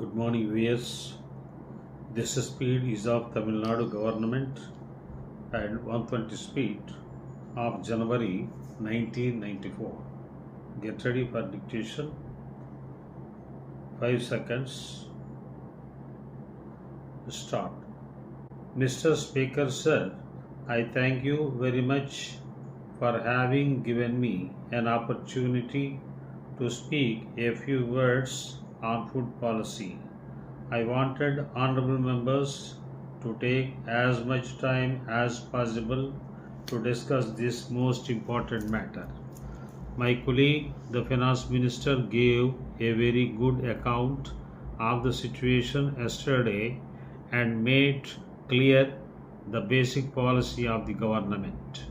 Good morning, viewers. This speed is of Tamil Nadu government and 120 speed of January 1994. Get ready for dictation. 5 seconds. Start. Mr. Speaker, sir, I thank you very much for having given me an opportunity to speak a few words on food policy. I wanted honorable members to take as much time as possible to discuss this most important matter. My colleague, the Finance Minister, gave a very good account of the situation yesterday and made clear the basic policy of the government.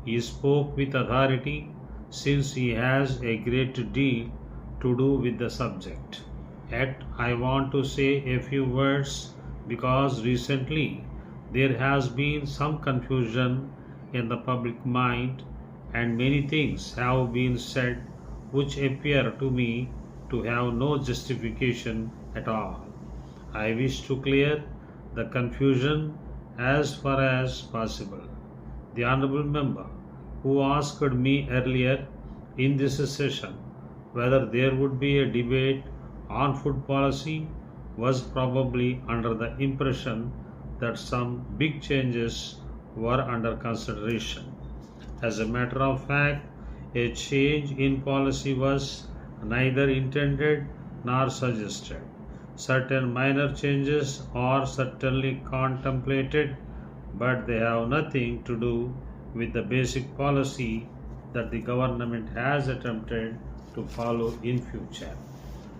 He spoke with authority since he has a great deal to do with the subject. Yet I want to say a few words because recently there has been some confusion in the public mind and many things have been said which appear to me to have no justification at all. I wish to clear the confusion as far as possible. The honorable member who asked me earlier in this session whether there would be a debate on food policy was probably under the impression that some big changes were under consideration. As a matter of fact, a change in policy was neither intended nor suggested. Certain minor changes are certainly contemplated, but they have nothing to do with the basic policy that the government has attempted to follow in future.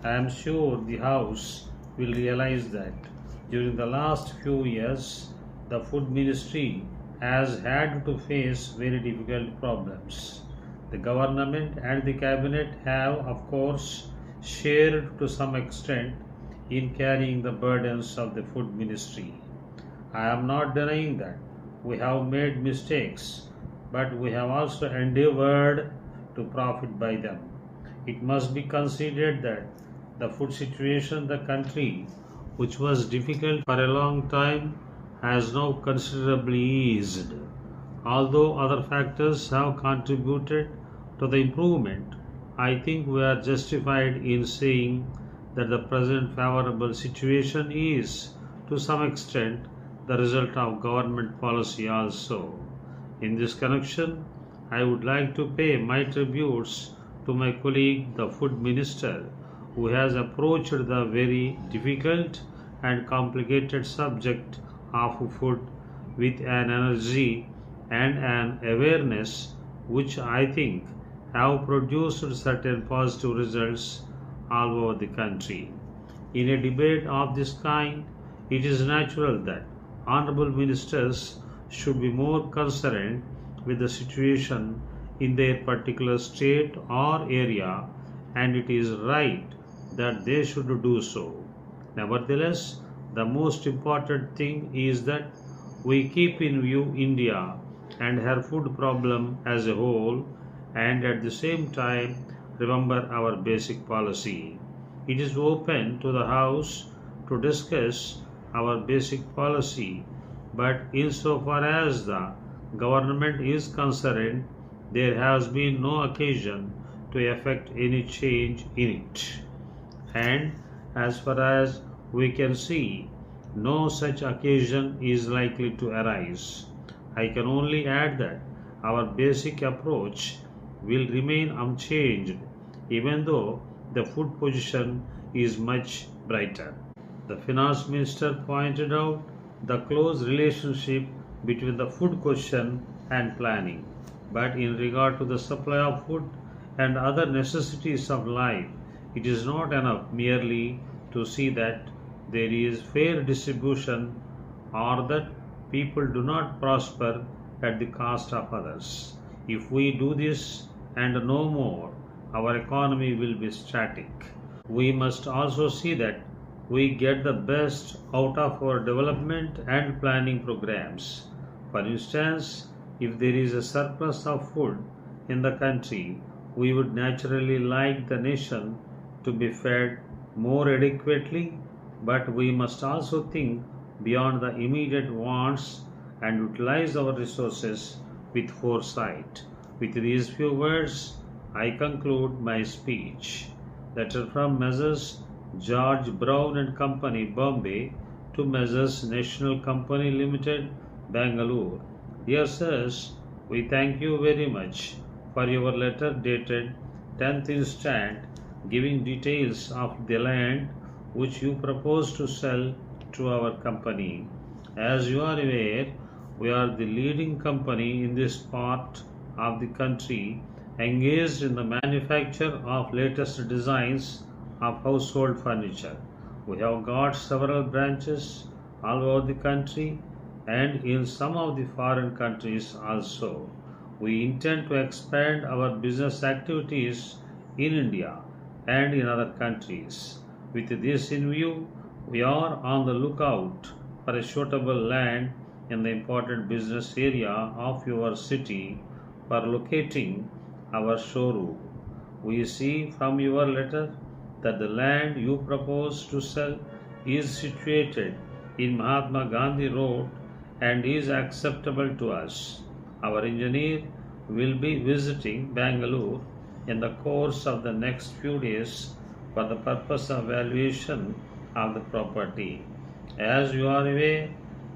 I am sure the House will realize that during the last few years, the Food Ministry has had to face very difficult problems. The government and the cabinet have, of course, shared to some extent in carrying the burdens of the Food Ministry. I am not denying that we have made mistakes, but we have also endeavored to profit by them. It must be considered that the food situation in the country, which was difficult for a long time, has now considerably eased. Although other factors have contributed to the improvement, I think we are justified in saying that the present favorable situation is, to some extent, the result of government policy also. In this connection, I would like to pay my tributes to my colleague, the Food Minister, who has approached the very difficult and complicated subject of food with an energy and an awareness which I think have produced certain positive results all over the country. In a debate of this kind, it is natural that honorable ministers should be more concerned with the situation in their particular state or area, and it is right that they should do so. Nevertheless, the most important thing is that we keep in view India and her food problem as a whole, and at the same time remember our basic policy. It is open to the House to discuss our basic policy, but insofar as the government is concerned, there has been no occasion to effect any change in it. And as far as we can see, no such occasion is likely to arise. I can only add that our basic approach will remain unchanged, even though the food position is much brighter. The Finance Minister pointed out the close relationship between the food question and planning. But in regard to the supply of food and other necessities of life, it is not enough merely to see that there is fair distribution or that people do not prosper at the cost of others. If we do this and no more, our economy will be static. We must also see that we get the best out of our development and planning programs. For instance, if there is a surplus of food in the country, we would naturally like the nation to be fed more adequately but we must also think beyond the immediate wants and utilize our resources with foresight. With these few words, I conclude my speech. Letter from Messrs. George Brown and Company, Bombay, to Messrs. National Company Limited, Bangalore. Dear sirs, we thank you very much for your letter dated 10th instant, giving details of the land which you propose to sell to our company. As you are aware, we are the leading company in this part of the country engaged in the manufacture of latest designs of household furniture. We have got several branches all over the country and in some of the foreign countries also. We intend to expand our business activities in India and in other countries. With this in view, we are on the lookout for a suitable land in the important business area of your city for locating our showroom. We see from your letter that the land you propose to sell is situated in Mahatma Gandhi Road and is acceptable to us. Our engineer will be visiting Bangalore in the course of the next few days for the purpose of valuation of the property. As you are aware,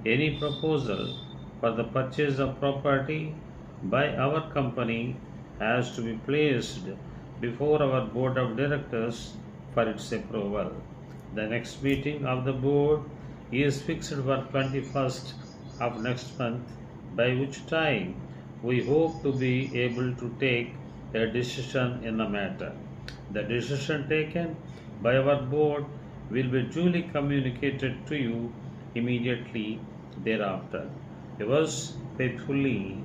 any proposal for the purchase of property by our company has to be placed before our board of directors for its approval. The next meeting of the board is fixed for 21st of next month, by which time we hope to be able to take a decision in the matter. The decision taken by our board will be duly communicated to you immediately thereafter. Yours faithfully,